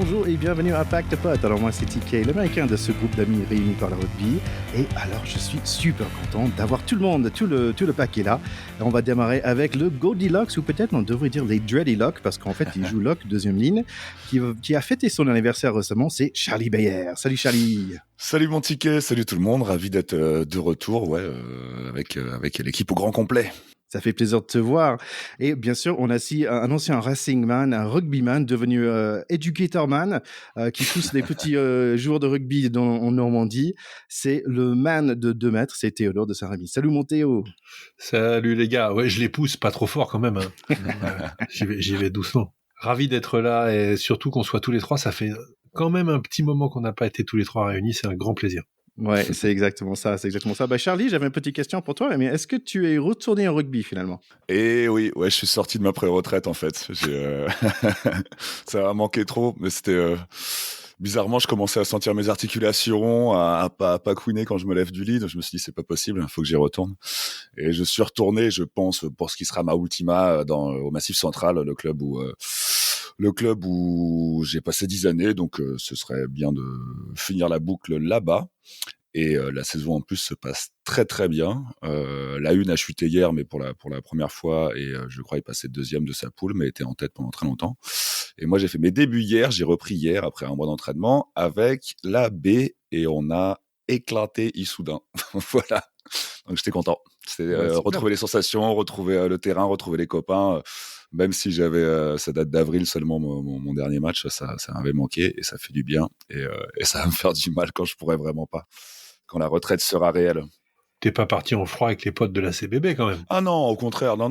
bonjour et bienvenue à Pack de Potes. Alors moi c'est TK, l'américain de ce groupe d'amis réunis par le rugby. Et alors je suis super content d'avoir tout le monde, tout le pack est là. Et on va démarrer avec le Goldilocks, ou peut-être on devrait dire les Dreadilocks, parce qu'en fait il joue Lock, deuxième ligne, qui a fêté son anniversaire récemment, c'est Charlie Bayer. Salut Charlie. Salut mon ticket, salut tout le monde, ravi d'être de retour avec l'équipe au grand complet. Ça fait plaisir de te voir. Et bien sûr, on a aussi un ancien racingman, un rugbyman devenu educatorman qui pousse les petits joueurs de rugby en Normandie. C'est le man de 2 mètres, c'est Théodore de Saint-Rémy. Salut mon Théo. Salut les gars. Ouais, je les pousse pas trop fort quand même. Hein. J'y vais doucement. Ravi d'être là et surtout qu'on soit tous les trois. Ça fait quand même un petit moment qu'on n'a pas été tous les trois réunis. C'est un grand plaisir. Ouais, c'est exactement ça. Bah, Charlie, j'avais une petite question pour toi. Mais est-ce que tu es retourné en rugby finalement? Et oui, je suis sorti de ma pré-retraite en fait. Ça a manqué trop, mais c'était bizarrement, je commençais à sentir mes articulations, à pas couiner quand je me lève du lit. Donc je me suis dit c'est pas possible, il faut que j'y retourne. Et je suis retourné, je pense, pour ce qui sera ma ultima au Massif Central, le club où j'ai passé 10 années, donc ce serait bien de finir la boucle là-bas. Et la saison en plus se passe très très bien. La Une a chuté hier, mais pour la première fois, et je crois il passait deuxième de sa poule, mais était en tête pendant très longtemps. Et moi j'ai fait mes débuts hier, j'ai repris hier après un mois d'entraînement avec la B, et on a éclaté Issoudun. Voilà. Donc j'étais content. C'était retrouver les sensations, retrouver le terrain, retrouver les copains. Même si j'avais, ça date d'avril seulement mon dernier match, ça m'avait manqué et ça fait du bien. Et ça va me faire du mal quand je pourrai vraiment pas. Quand la retraite sera réelle. T'es pas parti en froid avec les potes de la CBB quand même? Ah non, au contraire, non,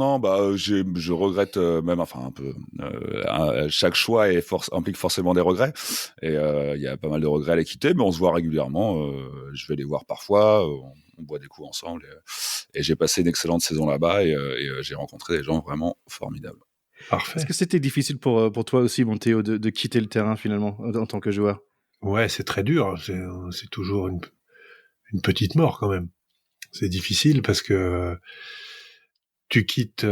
je regrette même, enfin un peu. Chaque choix implique forcément des regrets, et il y a pas mal de regrets à les quitter, mais on se voit régulièrement. Je vais les voir parfois, on boit des coups ensemble, et j'ai passé une excellente saison là-bas, et j'ai rencontré des gens vraiment formidables. Parfait. Est-ce que c'était difficile pour toi aussi, mon Théo, de quitter le terrain finalement en tant que joueur? Ouais, c'est très dur. C'est toujours une petite mort quand même. C'est difficile parce que tu quittes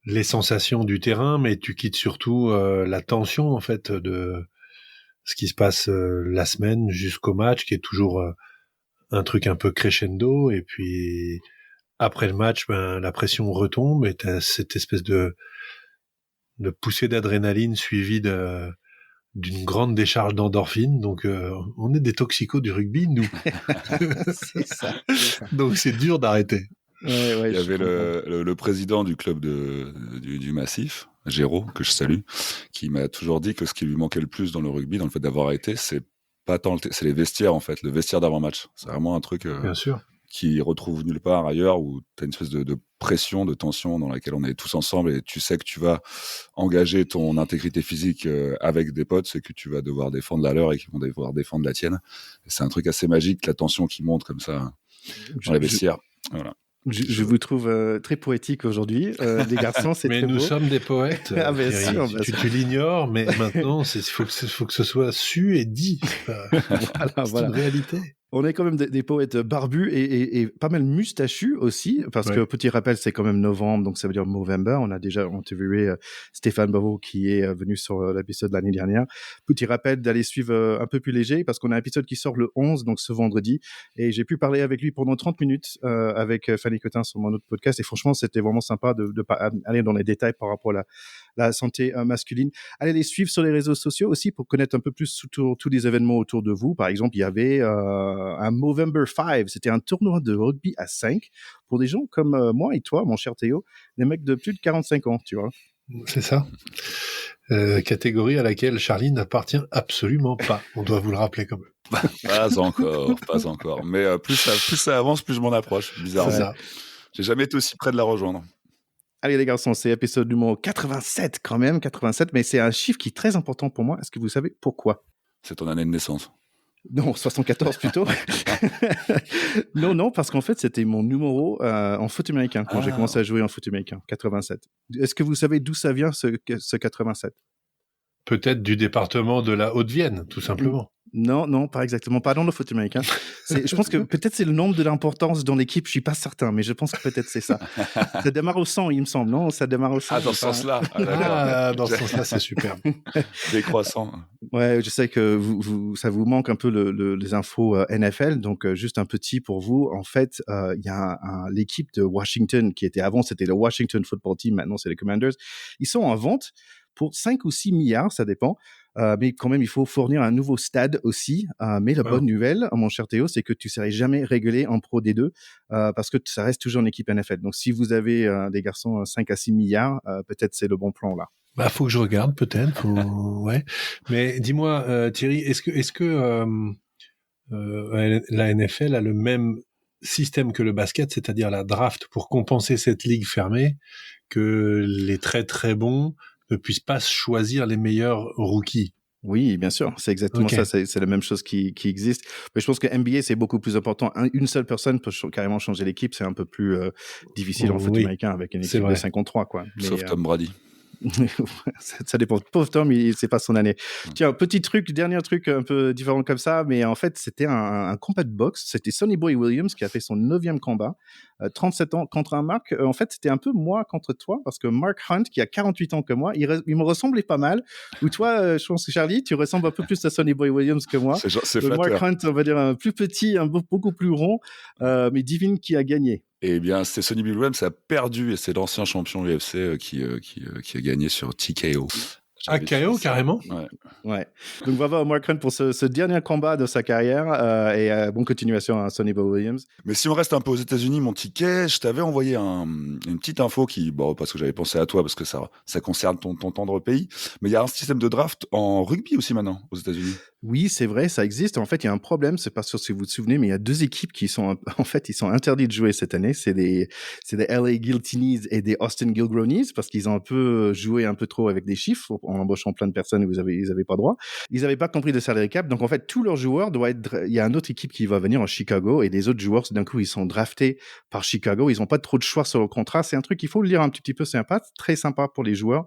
les sensations du terrain, mais tu quittes surtout la tension en fait de ce qui se passe la semaine jusqu'au match, qui est toujours un truc un peu crescendo. Et puis après le match, la pression retombe et t'as cette espèce de poussée d'adrénaline suivie d'une grande décharge d'endorphine. Donc on est des toxicos du rugby, nous. C'est ça. Donc c'est dur d'arrêter. Ouais, il y avait le président du club du Massif, Géraud, que je salue, qui m'a toujours dit que ce qui lui manquait le plus dans le rugby, dans le fait d'avoir arrêté, c'est pas tant c'est les vestiaires en fait, le vestiaire d'avant-match. C'est vraiment un truc Bien sûr. qui retrouve nulle part ailleurs, où tu as une espèce de pression, de tension dans laquelle on est tous ensemble, et tu sais que tu vas engager ton intégrité physique avec des potes, c'est que tu vas devoir défendre la leur et qu'ils vont devoir défendre la tienne. Et c'est un truc assez magique, la tension qui monte comme ça dans les vestiaires. Voilà. Je vous trouve très poétique aujourd'hui, les garçons, c'est mais très beau. Mais nous sommes des poètes. Ah bien sûr. Tu l'ignores, mais maintenant, il faut que ce soit su et dit. C'est une réalité. On est quand même des poètes barbus et pas mal mustachus aussi, parce que petit rappel, c'est quand même novembre, donc ça veut dire Movember. On a déjà interviewé Stéphane Bavo qui est venu sur l'épisode de l'année dernière. Petit rappel d'aller suivre un peu plus léger, parce qu'on a un épisode qui sort le 11, donc ce vendredi, et j'ai pu parler avec lui pendant 30 minutes avec Fanny Cotin sur mon autre podcast, et franchement, c'était vraiment sympa de aller dans les détails par rapport à la santé masculine. Allez les suivre sur les réseaux sociaux aussi pour connaître un peu plus tous les événements autour de vous. Par exemple, il y avait un Movember 5, c'était un tournoi de rugby à 5 pour des gens comme moi et toi, mon cher Théo, des mecs de plus de 45 ans, tu vois. C'est ça. Catégorie à laquelle Charlie n'appartient absolument pas. On doit vous le rappeler quand même. Pas encore. Mais plus ça avance, plus je m'en approche. Bizarrement. C'est ça. J'ai jamais été aussi près de la rejoindre. Allez les garçons, c'est épisode numéro 87 quand même, 87, mais c'est un chiffre qui est très important pour moi. Est-ce que vous savez pourquoi? C'est ton année de naissance. Non, 74 plutôt. Non, parce qu'en fait, c'était mon numéro en foot américain, quand j'ai commencé à jouer en foot américain, 87. Est-ce que vous savez d'où ça vient, ce 87? Peut-être du département de la Haute-Vienne, tout simplement. Non, pas exactement. Pas dans le foot américain. Je pense que peut-être c'est le nombre de l'importance dans l'équipe. Je suis pas certain, mais je pense que peut-être c'est ça. Ça démarre au 100, il me semble. Non, ça démarre au 100. Ah, dans ce sens-là. Ah, d'accord. Dans ce sens-là, c'est super. Décroissant. Ouais, je sais que ça vous manque un peu les infos NFL. Donc, juste un petit pour vous. En fait, il y a l'équipe de Washington qui était avant, c'était le Washington Football Team. Maintenant, c'est les Commanders. Ils sont en vente pour 5 ou 6 milliards, ça dépend. Mais quand même, il faut fournir un nouveau stade aussi. Mais la bonne nouvelle, mon cher Théo, c'est que tu serais jamais réglé en Pro D2 parce que ça reste toujours une équipe NFL. Donc, si vous avez des garçons 5 à 6 milliards, peut-être c'est le bon plan là. Bah, faut que je regarde peut-être. Ouais. Mais dis-moi, Thierry, est-ce que la NFL a le même système que le basket, c'est-à-dire la draft pour compenser cette ligue fermée, que les très très bons ne puissent pas choisir les meilleurs rookies? Oui, bien sûr, c'est exactement ça, c'est la même chose qui existe. Mais je pense que NBA, c'est beaucoup plus important. Une seule personne peut carrément changer l'équipe, c'est un peu plus difficile en foot américain avec une équipe de 53, quoi. Sauf Tom Brady. Ça dépend. Pauvre Tom, c'est pas son année. Tiens, dernier truc un peu différent comme ça, mais en fait, c'était un combat de boxe. C'était Sonny Boy Williams qui a fait son 9e combat, 37 ans contre un Mark. En fait, c'était un peu moi contre toi, parce que Mark Hunt, qui a 48 ans que moi, il me ressemblait pas mal. Ou toi, je pense que Charlie, tu ressembles un peu plus à Sonny Boy Williams que moi. C'est flatteur. Mark Hunt, on va dire un plus petit, beaucoup plus rond, mais divine qui a gagné. Eh bien, c'est Sonny Bill Williams a perdu et c'est l'ancien champion UFC qui a gagné sur TKO. Ah, KO carrément. Ouais. Donc bravo à Mark Hunt pour ce dernier combat de sa carrière et bonne continuation à Sonny Boy Williams. Mais si on reste un peu aux États-Unis, mon ticket, je t'avais envoyé une petite info parce que j'avais pensé à toi parce que ça concerne ton tendre pays. Mais il y a un système de draft en rugby aussi maintenant aux États-Unis. Oui, c'est vrai, ça existe. En fait, il y a un problème. C'est pas sûr si vous vous souvenez, mais il y a 2 équipes qui sont, en fait, ils sont interdits de jouer cette année. C'est des LA Giltinis et des Austin Gilgronis parce qu'ils ont un peu joué un peu trop avec des chiffres en embauchant plein de personnes et ils avaient pas droit. Ils avaient pas compris le salary cap. Donc, en fait, tous leurs joueurs il y a une autre équipe qui va venir en Chicago et des autres joueurs, d'un coup, ils sont draftés par Chicago. Ils ont pas trop de choix sur le contrat. C'est un truc qu'il faut le lire un petit peu. C'est très sympa pour les joueurs.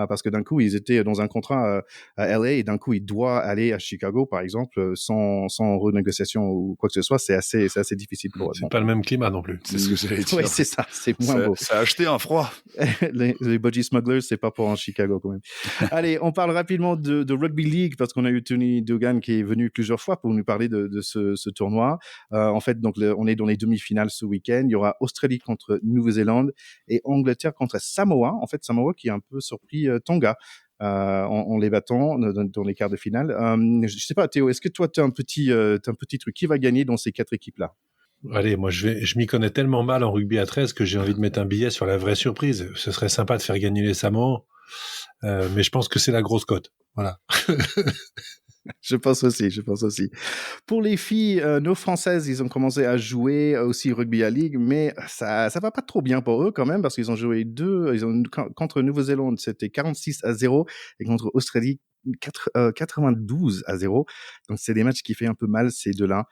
Parce que d'un coup, ils étaient dans un contrat à LA et d'un coup, ils doivent aller à Chicago, par exemple, sans renégociation ou quoi que ce soit. C'est assez difficile pour eux. C'est pas le même climat non plus. C'est ce que j'allais dire. Oui, c'est ça. C'est moins beau. Ça a acheté un froid. les Budgie Smugglers, c'est pas pour en Chicago quand même. Allez, on parle rapidement de Rugby League parce qu'on a eu Tony Dugan qui est venu plusieurs fois pour nous parler de ce tournoi. En fait, donc on est dans les demi-finales ce week-end. Il y aura Australie contre Nouvelle-Zélande et Angleterre contre Samoa. En fait, Samoa qui a un peu surpris Tonga en les battant dans les quarts de finale. Je sais pas, Théo, est-ce que toi, tu as un petit truc qui va gagner dans ces 4 équipes-là? Allez, moi je m'y connais tellement mal en rugby à 13 que j'ai envie de mettre un billet sur la vraie surprise. Ce serait sympa de faire gagner les Samoans, mais je pense que c'est la grosse cote. Voilà. Je pense aussi. Pour les filles, nos Françaises, ils ont commencé à jouer aussi Rugby à Ligue, mais ça va pas trop bien pour eux quand même, parce qu'ils ont joué contre Nouvelle-Zélande, c'était 46-0, et contre Australie, 92-0. Donc, c'est des matchs qui fait un peu mal, ces deux-là.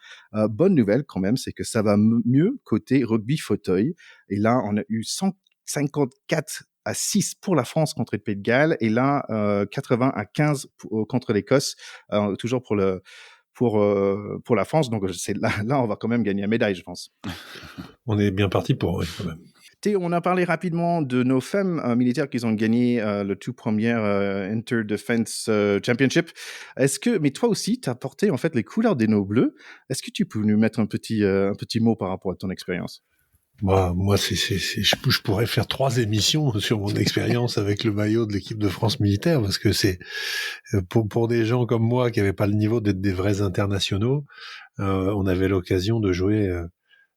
Bonne nouvelle quand même, c'est que ça va mieux côté rugby fauteuil. Et là, on a eu 154-6 pour la France contre le Pays de Galles et là 80-15 contre l'Écosse, toujours pour la France. Donc là on va quand même gagner la médaille, je pense. On est bien parti pour quand même. Théo, on a parlé rapidement de nos femmes militaires qui ont gagné le tout premier Inter-Defense Championship. Mais toi aussi, tu as porté en fait les couleurs des nos bleus. Est-ce que tu peux nous mettre un petit mot par rapport à ton expérience? Moi, je pourrais faire 3 émissions sur mon expérience avec le maillot de l'équipe de France militaire, parce que c'est pour des gens comme moi qui n'avaient pas le niveau d'être des vrais internationaux, on avait l'occasion de jouer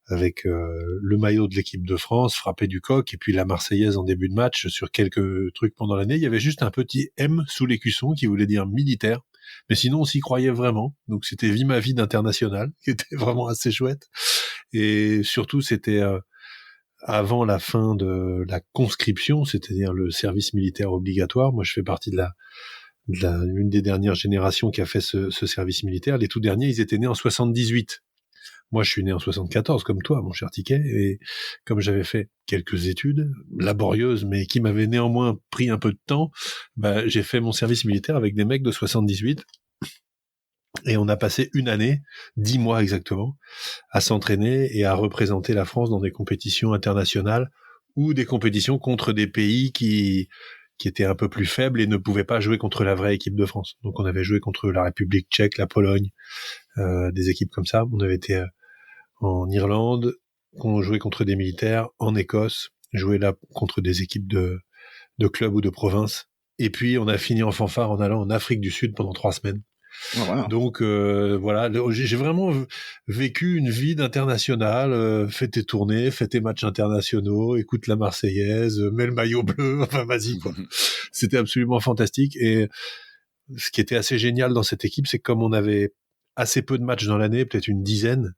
avec le maillot de l'équipe de France, frapper du coq, et puis la Marseillaise en début de match sur quelques trucs pendant l'année. Il y avait juste un petit M sous l'écusson qui voulait dire militaire. Mais sinon, on s'y croyait vraiment. Donc, c'était Vie ma vie d'international, qui était vraiment assez chouette. Et surtout, c'était avant la fin de la conscription, c'est-à-dire le service militaire obligatoire. Moi, je fais partie de une des dernières générations qui a fait ce service militaire. Les tout derniers, ils étaient nés en 78. Moi, je suis né en 74, comme toi, mon cher Tiquet, et comme j'avais fait quelques études laborieuses, mais qui m'avaient néanmoins pris un peu de temps, j'ai fait mon service militaire avec des mecs de 78. Et on a passé une année, 10 mois exactement, à s'entraîner et à représenter la France dans des compétitions internationales ou des compétitions contre des pays qui étaient un peu plus faibles et ne pouvaient pas jouer contre la vraie équipe de France. Donc on avait joué contre la République tchèque, la Pologne, des équipes comme ça. On avait été en Irlande, on jouait contre des militaires, en Écosse, joué là contre des équipes de clubs ou de provinces. Et puis on a fini en fanfare en allant en Afrique du Sud pendant 3 semaines. Oh, wow. Donc voilà, j'ai vraiment vécu une vie d'international, fait tes tournées, fait tes matchs internationaux, écoute la Marseillaise, mets le maillot bleu, enfin vas-y quoi. C'était absolument fantastique. Et ce qui était assez génial dans cette équipe, c'est que comme on avait assez peu de matchs dans l'année, peut-être une dizaine,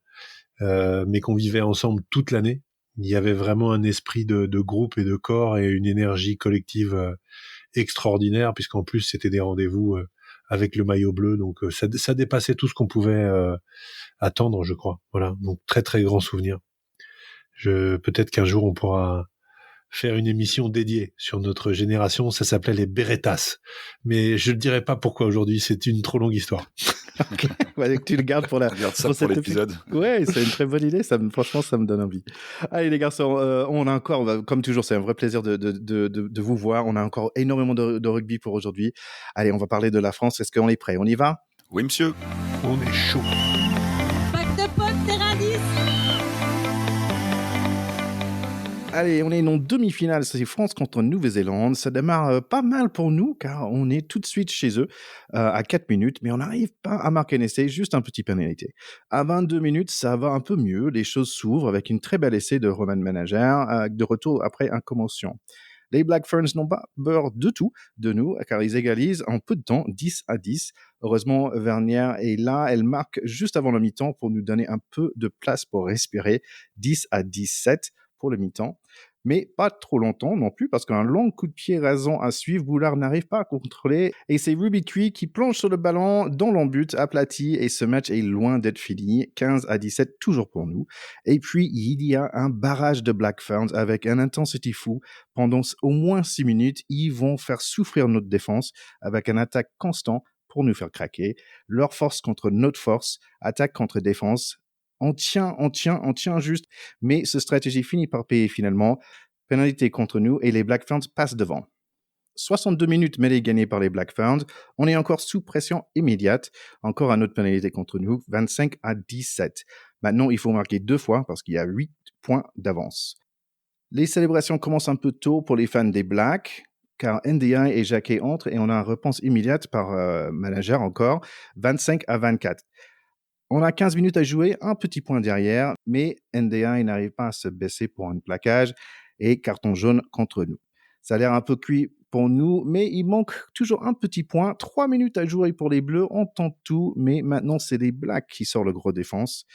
mais qu'on vivait ensemble toute l'année, il y avait vraiment un esprit de groupe et de corps et une énergie collective extraordinaire, puisqu'en plus c'était des rendez-vous avec le maillot bleu, donc ça dépassait tout ce qu'on pouvait attendre, je crois. Voilà, donc très très grand souvenir. Peut-être qu'un jour on pourra faire une émission dédiée sur notre génération, ça s'appelait les Berettas, mais je ne dirai pas pourquoi aujourd'hui, c'est une trop longue histoire. Okay. Ouais, tu le gardes pour l'épisode. Ouais, c'est une très bonne idée. Franchement, ça me donne envie. Allez, les garçons, on a encore, comme toujours, c'est un vrai plaisir de vous voir. On a encore énormément de rugby pour aujourd'hui. Allez, on va parler de la France. Est-ce qu'on est prêt? On y va? Oui, monsieur. On est chaud. Pack de potes, terrain 10. Allez, on est en demi-finale, c'est France contre Nouvelle-Zélande. Ça démarre pas mal pour nous, car on est tout de suite chez eux à 4 minutes, mais on n'arrive pas à marquer un essai, juste un petit pénalité. À 22 minutes, ça va un peu mieux, les choses s'ouvrent avec une très belle essai de Roman Manager, de retour après un commotion. Les Black Ferns n'ont pas peur de tout de nous, car ils égalisent en peu de temps, 10-10. Heureusement, Vernière est là, elle marque juste avant le mi-temps pour nous donner un peu de place pour respirer, 10-17 pour le mi-temps. Mais pas trop longtemps non plus, parce qu'un long coup de pied rasant à suivre, Boulard n'arrive pas à contrôler, et c'est Ruby Tree qui plonge sur le ballon dans l'embut aplati, et ce match est loin d'être fini, 15-17 toujours pour nous. Et puis, il y a un barrage de Black Ferns avec un intensity fou. Pendant au moins 6 minutes, ils vont faire souffrir notre défense avec un attaque constant pour nous faire craquer. Leur force contre notre force, attaque contre défense. On tient juste, mais cette stratégie finit par payer finalement. Pénalité contre nous et les Black Ferns passent devant. 62 minutes mêlée gagnée par les Black Ferns. On est encore sous pression immédiate. Encore un autre pénalité contre nous, 25-17. Maintenant, il faut marquer 2 fois parce qu'il y a 8 points d'avance. Les célébrations commencent un peu tôt pour les fans des Blacks, car NDI et Jacquet entrent et on a une réponse immédiate par Manager encore, 25-24. On a 15 minutes à jouer, un petit point derrière, mais NDI n'arrive pas à se baisser pour un plaquage et carton jaune contre nous. Ça a l'air un peu cuit pour nous, mais il manque toujours un petit point. 3 minutes à jouer pour les Bleus, on tente tout, mais maintenant c'est les Blacks qui sortent le gros défense.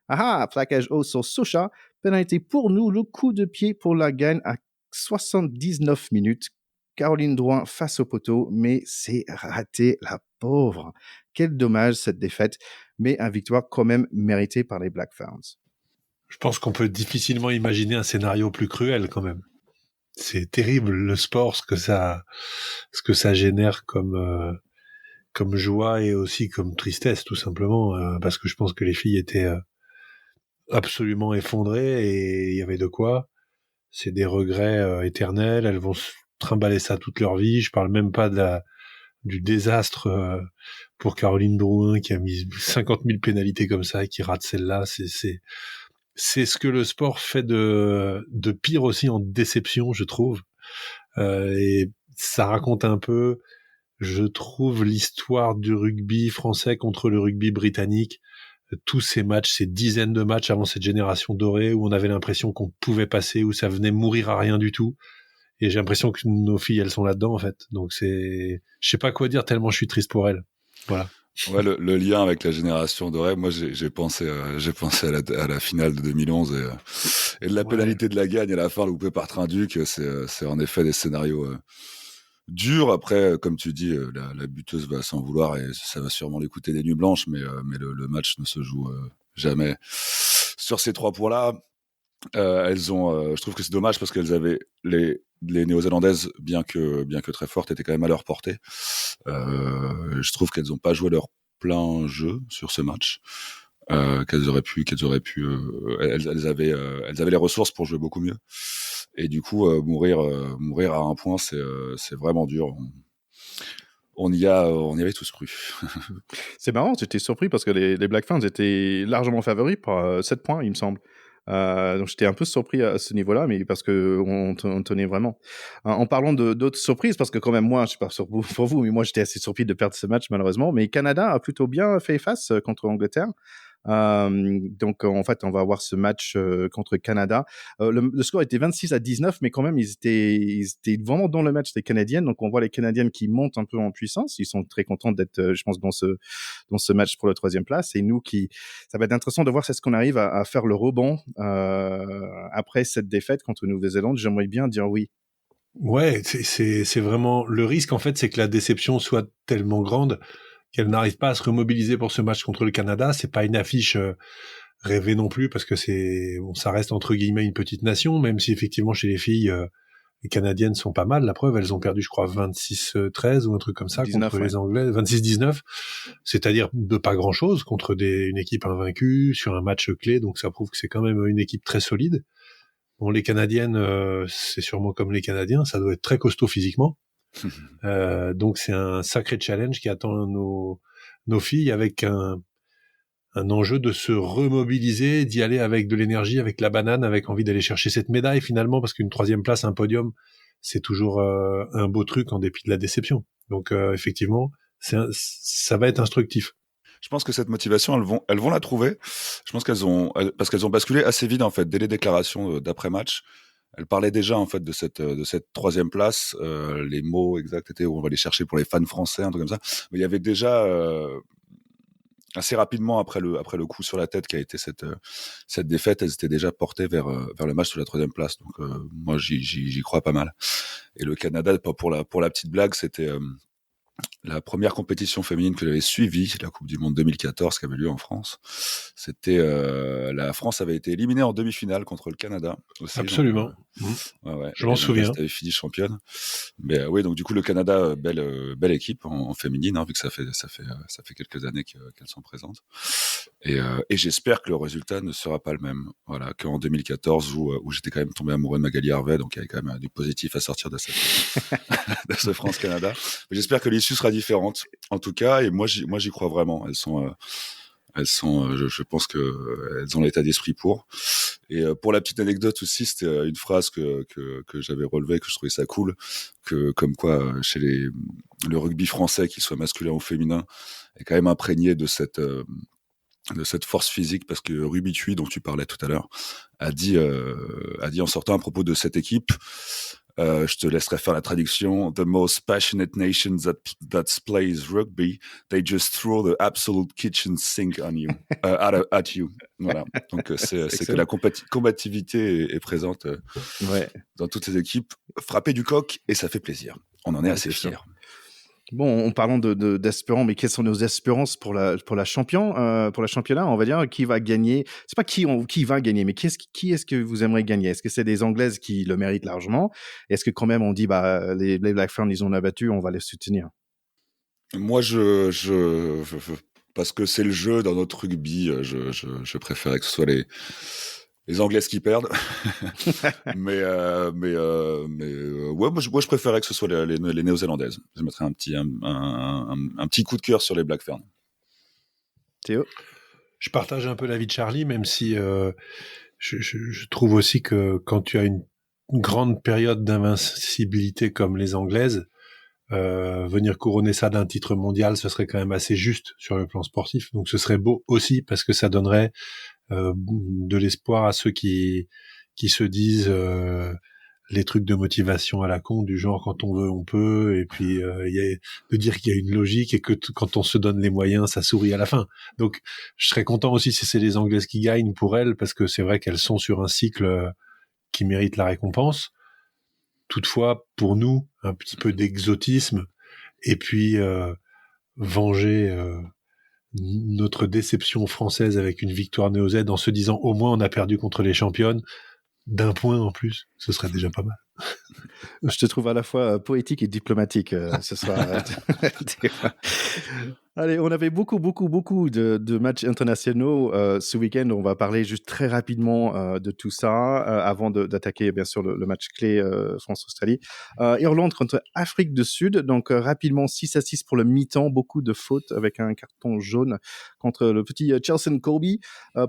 Plaquage haut sur Socha, pénalité pour nous, le coup de pied pour la gagne à 79 minutes. Caroline Drouin face au poteau, mais c'est raté, la pauvre. Quel dommage cette défaite, mais une victoire quand même méritée par les Black Ferns. Je pense qu'on peut difficilement imaginer un scénario plus cruel quand même. C'est terrible le sport, ce que ça génère comme joie et aussi comme tristesse tout simplement, parce que je pense que les filles étaient absolument effondrées et il y avait de quoi. C'est des regrets éternels, elles vont se trimballer ça toute leur vie. Je parle même pas du désastre pour Caroline Drouin qui a mis 50 000 pénalités comme ça et qui rate celle-là. C'est ce que le sport fait de pire aussi en déception, je trouve. Et ça raconte un peu, je trouve, l'histoire du rugby français contre le rugby britannique. Tous ces matchs, ces dizaines de matchs avant cette génération dorée où on avait l'impression qu'on pouvait passer, où ça venait mourir à rien du tout. Et j'ai l'impression que nos filles, elles sont là-dedans, en fait. Donc je sais pas quoi dire tellement je suis triste pour elles. Voilà. Ouais, le lien avec la génération dorée, moi j'ai pensé à la finale de 2011 et de la pénalité de la gagne à la fin loupée par Trinduc. C'est en effet des scénarios durs. Après, comme tu dis, la buteuse va s'en vouloir et ça va sûrement lui coûter des nuits blanches, mais le match ne se joue jamais sur ces 3 points-là. Je trouve que c'est dommage parce qu'elles avaient les Néo-Zélandaises, bien que très fortes, étaient quand même à leur portée. Je trouve qu'elles n'ont pas joué leur plein jeu sur ce match. Qu'elles auraient pu, elles avaient les ressources pour jouer beaucoup mieux. Et du coup, mourir à un point, c'est vraiment dur. On y avait tous cru. C'est marrant, j'étais surpris parce que les Black Ferns étaient largement favoris par 7 points, il me semble. Donc j'étais un peu surpris à ce niveau-là, mais parce que on tenait vraiment. En parlant d'autres surprises, parce que quand même moi, je sais pas pour vous, mais moi j'étais assez surpris de perdre ce match malheureusement. Mais Canada a plutôt bien fait face contre Angleterre. Donc en fait, on va avoir ce match contre Canada. Le score était 26-19, mais quand même ils étaient vraiment dans le match des Canadiennes. Donc on voit les Canadiennes qui montent un peu en puissance. Ils sont très contents d'être, je pense, dans ce match pour la 3e place. Et nous ça va être intéressant de voir si est-ce qu'on arrive à faire le rebond après cette défaite contre Nouvelle-Zélande. J'aimerais bien dire oui. Ouais, c'est vraiment le risque en fait, c'est que la déception soit tellement grande qu'elle n'arrive pas à se remobiliser pour ce match contre le Canada. C'est pas une affiche rêvée non plus parce que ça reste entre guillemets une petite nation, même si effectivement chez les filles, les Canadiennes sont pas mal. La preuve, elles ont perdu, je crois, 26-13 ou un truc comme ça 19, contre les Anglais, 26-19, c'est-à-dire de pas grand-chose contre une équipe invaincue sur un match clé. Donc ça prouve que c'est quand même une équipe très solide. Bon, les Canadiennes, c'est sûrement comme les Canadiens, ça doit être très costaud physiquement. Donc c'est un sacré challenge qui attend nos filles avec un enjeu de se remobiliser, d'y aller avec de l'énergie, avec la banane, avec envie d'aller chercher cette médaille finalement, parce qu'une 3e place, un podium, c'est toujours un beau truc en dépit de la déception. Donc effectivement, ça va être instructif. Je pense que cette motivation, elles vont la trouver. Je pense parce qu'elles ont basculé assez vite en fait dès les déclarations d'après-match. Elles parlaient déjà en fait de cette 3e place. Les mots exacts étaient on va les chercher pour les fans français, un truc comme ça. Mais il y avait déjà assez rapidement après le coup sur la tête qui a été cette défaite, elles étaient déjà portées vers le match sur la 3e place. Donc moi j'y crois pas mal. Et le Canada, pour la petite blague, c'était la première compétition féminine que j'avais suivie, la Coupe du Monde 2014 qui avait lieu en France. C'était la France avait été éliminée en demi-finale contre le Canada aussi. Absolument. Donc, ouais. Je m'en souviens. Elle avait fini championne. Mais oui, donc du coup le Canada, belle équipe en féminine, hein, vu que ça fait quelques années qu'elles sont présentes. Et j'espère que le résultat ne sera pas le même. Voilà, qu'en 2014 où j'étais quand même tombé amoureux de Magali Harvey, donc il y avait quand même du positif à sortir de ce France-Canada. Mais j'espère que l'issue sera différente, en tout cas. Et moi j'y crois vraiment. Je pense que elles ont l'état d'esprit pour. Et pour la petite anecdote aussi, c'était une phrase que j'avais relevée, que je trouvais ça cool, que comme quoi chez le rugby français, qu'il soit masculin ou féminin, est quand même imprégné de cette force physique, parce que Ruby Thuy, dont tu parlais tout à l'heure, a dit en sortant à propos de cette équipe, je te laisserai faire la traduction. The most passionate nation that plays rugby, they just throw the absolute kitchen sink on you, at you. Voilà. Donc c'est que la combativité est présente dans toutes ces équipes. Frapper du coq et ça fait plaisir. On en est assez fiers. Bon, en parlant d'espérants, mais quelles sont nos espérances pour la championnat, on va dire, qui va gagner? C'est pas qui va gagner, mais qui est-ce que vous aimeriez gagner? Est-ce que c'est des Anglaises qui le méritent largement? Est-ce que quand même on dit, les Black Ferns, ils ont abattu, on va les soutenir? Moi, parce que c'est le jeu dans notre rugby, je préférais que ce soit les Anglaises qui perdent. mais ouais, moi je préférais que ce soit les Néo-Zélandaises. Je mettrais un petit coup de cœur sur les Black Ferns. Théo? Je partage un peu l'avis de Charlie, même si je trouve aussi que quand tu as une grande période d'invincibilité comme les Anglaises, venir couronner ça d'un titre mondial, ce serait quand même assez juste sur le plan sportif. Donc ce serait beau aussi parce que ça donnerait de l'espoir à ceux qui se disent les trucs de motivation à la con, du genre quand on veut on peut, et puis de dire qu'il y a une logique et que quand on se donne les moyens ça sourit à la fin. Donc je serais content aussi si c'est les Anglaises qui gagnent pour elles, parce que c'est vrai qu'elles sont sur un cycle qui mérite la récompense. Toutefois, pour nous, un petit peu d'exotisme et puis venger notre déception française avec une victoire néo-Z en se disant au moins on a perdu contre les championnes d'un point en plus. ce serait déjà pas mal. Je te trouve à la fois poétique et diplomatique ce soir. Allez, on avait beaucoup de matchs internationaux ce week-end. On va parler juste très rapidement de tout ça avant d'attaquer bien sûr le match clé France-Australie. Irlande contre Afrique du Sud. Donc rapidement 6-6 pour le mi-temps. Beaucoup de fautes avec un carton jaune contre le petit Chelson Colby.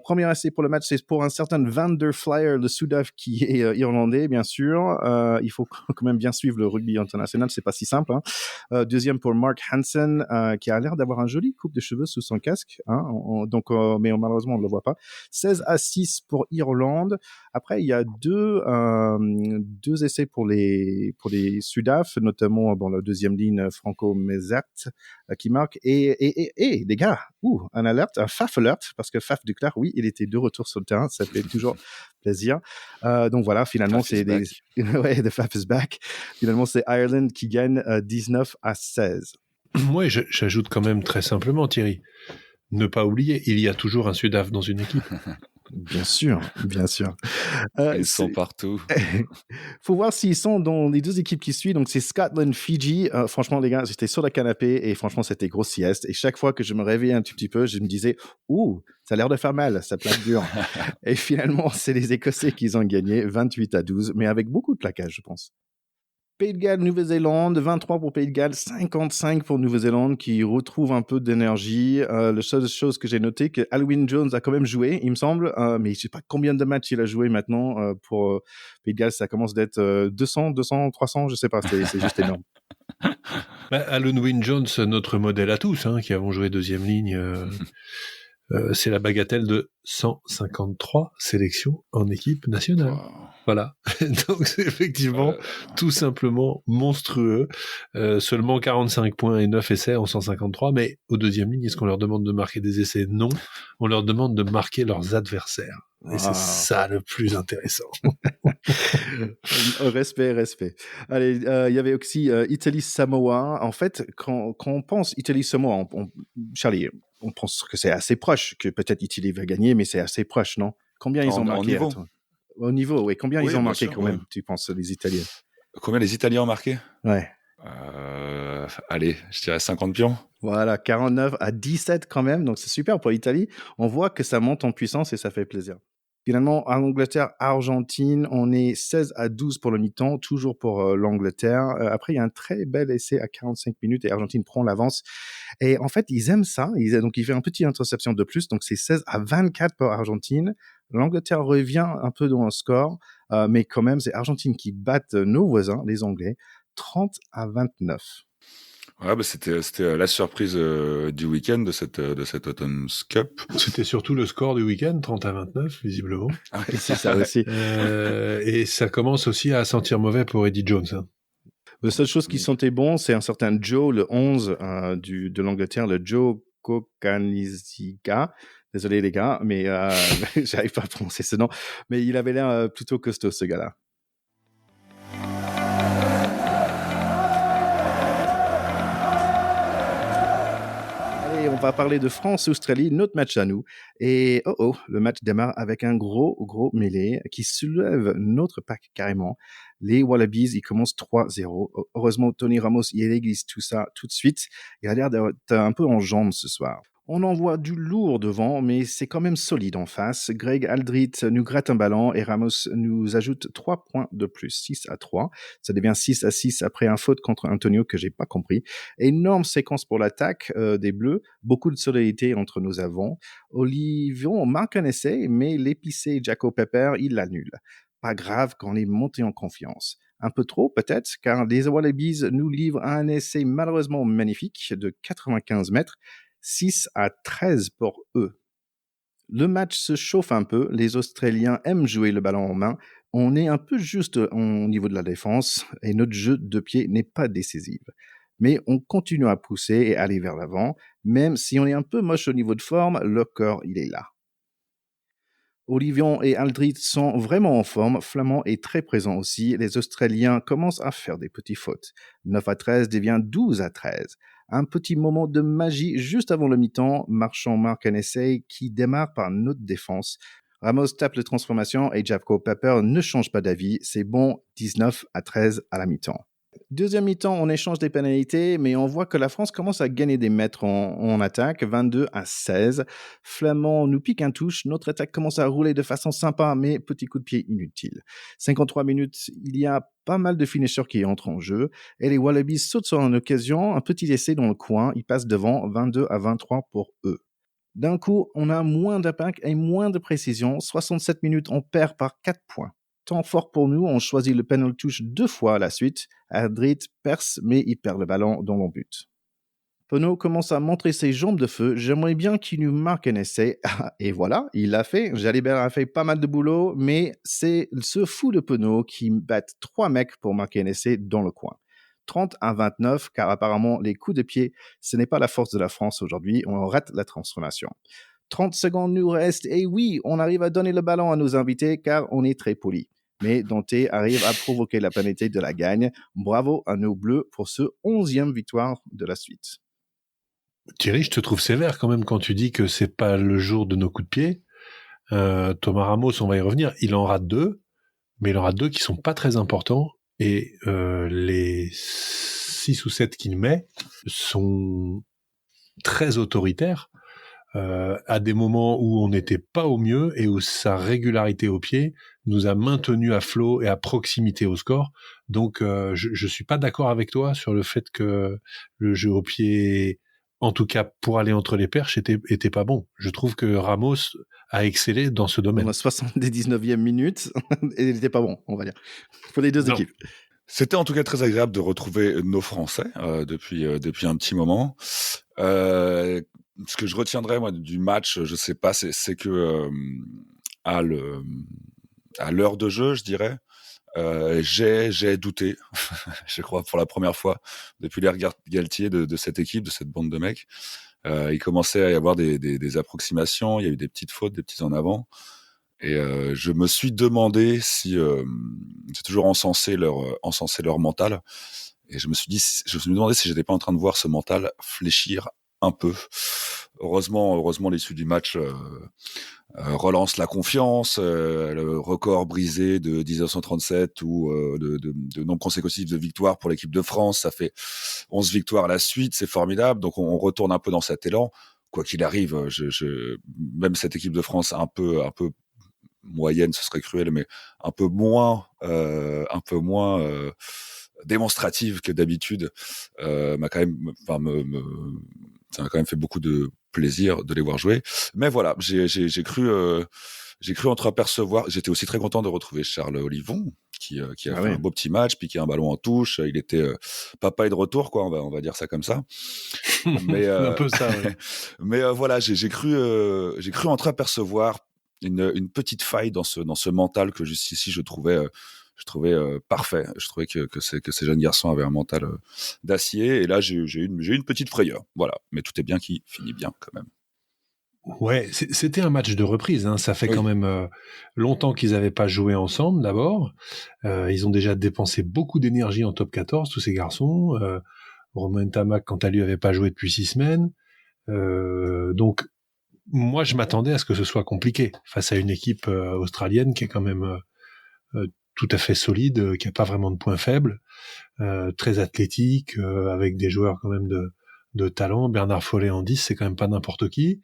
Premier essai pour le match, c'est pour un certain Van der Flyer, le Sudaf qui est irlandais bien sûr. Il faut quand même bien suivre le rugby international, c'est pas si simple. Hein. Deuxième pour Mark Hansen qui a l'air d'avoir un joli coupe de cheveux sous son casque, hein, mais malheureusement on ne le voit pas. 16-6 pour Irlande. Après il y a deux essais pour les Sudaf, notamment la deuxième ligne Franco Mezat qui marque et les gars, un Faf alert parce que Faf Duclair, oui, il était de retour sur le terrain, ça fait toujours plaisir. Donc voilà, finalement c'est ouais, the Faf is back. Finalement c'est Ireland qui gagne 19-16. Moi, j'ajoute quand même très simplement, Thierry, ne pas oublier, il y a toujours un Sudaf dans une équipe. Bien sûr. Ils sont partout. Faut voir s'ils sont dans les deux équipes qui suivent. Donc, c'est Scotland, Fiji. Franchement, les gars, j'étais sur le canapé et franchement, c'était grosse sieste. Et chaque fois que je me réveillais un tout petit peu, je me disais, ça a l'air de faire mal, ça plaque dur. Et finalement, c'est les Écossais qui ont gagné 28-12, mais avec beaucoup de plaquage, je pense. Pays de Galles, Nouvelle-Zélande, 23 pour Pays de Galles, 55 pour Nouvelle-Zélande qui retrouve un peu d'énergie. La seule chose que j'ai noté, que Alwyn Jones a quand même joué, il me semble, mais je sais pas combien de matchs il a joué maintenant. Pour Pays de Galles, ça commence d'être 200, 300, je sais pas, c'est juste énorme. Alwyn Jones, notre modèle à tous, qui avons joué deuxième ligne, c'est la bagatelle de 153 sélections en équipe nationale. Wow. Voilà. Donc c'est effectivement tout simplement monstrueux. Seulement 45 points et 9 essais en 153, mais au deuxième ligne, est-ce qu'on leur demande de marquer des essais ? Non. On leur demande de marquer leurs adversaires. Et c'est ça le plus intéressant. Respect. Allez, il y avait aussi Italie-Samoa. En fait, quand on pense Italie-Samoa, Charlie, on pense que c'est assez proche, que peut-être Italie va gagner, mais c'est assez proche, non ? Combien ils ont marqué au niveau, oui. Combien ils ont marqué sûr, quand même, tu penses, les Italiens ? Combien les Italiens ont marqué ? Ouais. Allez, je dirais 50 pions. Voilà, 49-17 quand même, donc c'est super pour l'Italie. On voit que ça monte en puissance et ça fait plaisir. Finalement, Angleterre-Argentine, on est 16-12 pour le mi-temps, toujours pour l'Angleterre. Après, il y a un très bel essai à 45 minutes et Argentine prend l'avance. Et en fait, ils aiment ça. Donc, il fait un petit interception de plus. Donc, c'est 16-24 pour Argentine. L'Angleterre revient un peu dans le score, mais quand même, c'est Argentine qui bat nos voisins, les Anglais, 30-29. Ouais, c'était la surprise du week-end de cette Autumn's Cup. C'était surtout le score du week-end, 30-29, visiblement. Ah oui, c'est ça aussi. Et ça commence aussi à sentir mauvais pour Eddie Jones. La seule chose qui sentait bon, c'est un certain Joe, le 11 de l'Angleterre, le Joe Kokanizika. Désolé les gars, mais j'arrive pas à prononcer ce nom. Mais il avait l'air plutôt costaud, ce gars-là. On va parler de France-Australie, notre match à nous. Et le match démarre avec un gros mêlée qui soulève notre pack carrément. Les Wallabies, ils commencent 3-0. Heureusement, Tony Ramos, il église tout ça tout de suite. Il a l'air d'être un peu en jambes ce soir. On envoie du lourd devant, mais c'est quand même solide en face. Greg Aldrit nous gratte un ballon et Ramos nous ajoute 3 points de plus, 6-3. Ça devient 6-6 après un faute contre Antonio que j'ai pas compris. Énorme séquence pour l'attaque des Bleus, beaucoup de solidarité entre nos avants. Olivion marque un essai, mais l'épicé Jaco Pepper, il l'annule. Pas grave quand on est monté en confiance. Un peu trop peut-être, car les Wallabies nous livrent un essai malheureusement magnifique de 95 mètres. 6-13 pour eux. Le match se chauffe un peu, les Australiens aiment jouer le ballon en main, on est un peu juste au niveau de la défense et notre jeu de pied n'est pas décisif. Mais on continue à pousser et aller vers l'avant, même si on est un peu moche au niveau de forme, le corps il est là. Olivion et Aldrit sont vraiment en forme, Flamand est très présent aussi, les Australiens commencent à faire des petites fautes. 9-13 devient 12-13. Un petit moment de magie juste avant le mi-temps, Marchand marque un essai qui démarre par notre défense. Ramos tape les transformations et Jaco Pepper ne change pas d'avis. C'est bon, 19-13 à la mi-temps. Deuxième mi-temps, on échange des pénalités, mais on voit que la France commence à gagner des mètres en attaque, 22-16. Flamand nous pique un touche, notre attaque commence à rouler de façon sympa, mais petit coup de pied inutile. 53 minutes, il y a pas mal de finishers qui entrent en jeu, et les Wallabies sautent sur une occasion, un petit essai dans le coin, ils passent devant 22-23 pour eux. D'un coup, on a moins d'impact et moins de précision, 67 minutes, on perd par 4 points. Temps fort pour nous, on choisit le penalty touche 2 fois à la suite. Adrit perce, mais il perd le ballon dans le but. Penaud commence à montrer ses jambes de feu. J'aimerais bien qu'il nous marque un essai. Et voilà, il l'a fait. Jalibert a fait pas mal de boulot, mais c'est ce fou de Penaud qui bat 3 mecs pour marquer un essai dans le coin. 30-29, car apparemment, les coups de pied, ce n'est pas la force de la France aujourd'hui. On rate la transformation. 30 secondes nous restent. Et oui, on arrive à donner le ballon à nos invités, car on est très poli. Mais Dante arrive à provoquer la pénalité de la gagne. Bravo à nos Bleus pour ce 11e victoire de la suite. Thierry, je te trouve sévère quand même quand tu dis que c'est pas le jour de nos coups de pied. Thomas Ramos, on va y revenir, il en rate 2, mais il en rate 2 qui sont pas très importants, et les 6 ou 7 qu'il met sont très autoritaires, à des moments où on n'était pas au mieux et où sa régularité au pied nous a maintenus à flot et à proximité au score. Donc je suis pas d'accord avec toi sur le fait que le jeu au pied, en tout cas pour aller entre les perches, était pas bon. Je trouve que Ramos a excellé dans ce domaine. On a 79e minute et il n'était pas bon, on va dire, pour les deux équipes. C'était en tout cas très agréable de retrouver nos Français depuis un petit moment. Ce que je retiendrai moi du match, je sais pas, c'est que à l'heure de jeu, je dirais, j'ai douté, je crois pour la première fois depuis l'ère Galtier de cette équipe, de cette bande de mecs. Il commençait à y avoir des approximations, il y a eu des petites fautes, des petits en avant. Et je me suis demandé si c'est toujours encensé leur mental. Et je me suis demandé si j'étais pas en train de voir ce mental fléchir un peu. Heureusement, l'issue du match relance la confiance. Le record brisé de 1937 ou de nombre consécutif de victoires pour l'équipe de France, ça fait 11 victoires à la suite, c'est formidable. Donc on retourne un peu dans cet élan. Quoi qu'il arrive, même cette équipe de France un peu moyenne, ce serait cruel, mais un peu moins démonstrative que d'habitude, m'a quand même, ça m'a quand même fait beaucoup de plaisir de les voir jouer. Mais voilà, j'ai cru entreapercevoir. J'étais aussi très content de retrouver Charles Olivon, qui a fait un beau petit match, piqué un ballon en touche. Il était papa est de retour, quoi. On va dire ça comme ça. Mais un peu ça. Ouais. Mais voilà, j'ai cru entreapercevoir une petite faille dans ce mental que jusqu'ici je trouvais parfait. Je trouvais que ces jeunes garçons avaient un mental d'acier, et là j'ai eu une petite frayeur. Voilà, mais tout est bien qui finit bien quand même. Ouais, c'était un match de reprise. Hein. Ça fait quand même longtemps qu'ils n'avaient pas joué ensemble. D'abord, ils ont déjà dépensé beaucoup d'énergie en top 14, tous ces garçons. Romain Tamac, quant à lui, n'avait pas joué depuis 6 semaines. Donc moi, je m'attendais à ce que ce soit compliqué face à une équipe australienne qui est quand même tout à fait solide, qui a pas vraiment de points faibles, très athlétique, avec des joueurs quand même de talent. Bernard Follet en 10, c'est quand même pas n'importe qui.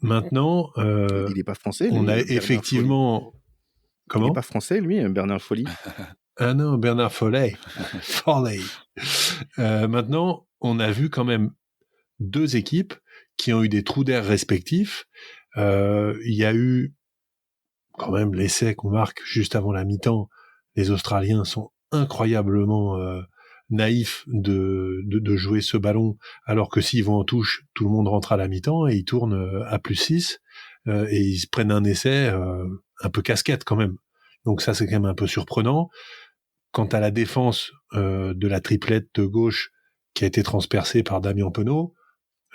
Maintenant, il est pas français. On a effectivement. Comment ? Il est pas français, lui, Bernard Follet. Ah non, Bernard Follet. Follet. Maintenant, on a vu quand même 2 équipes qui ont eu des trous d'air respectifs. Il y a eu quand même l'essai qu'on marque juste avant la mi-temps. Les Australiens sont incroyablement naïfs de jouer ce ballon, alors que s'ils vont en touche, tout le monde rentre à la mi-temps et ils tournent à +6 et ils se prennent un essai un peu casquette quand même. Donc ça, c'est quand même un peu surprenant. Quant à la défense de la triplette de gauche qui a été transpercée par Damien Penaud,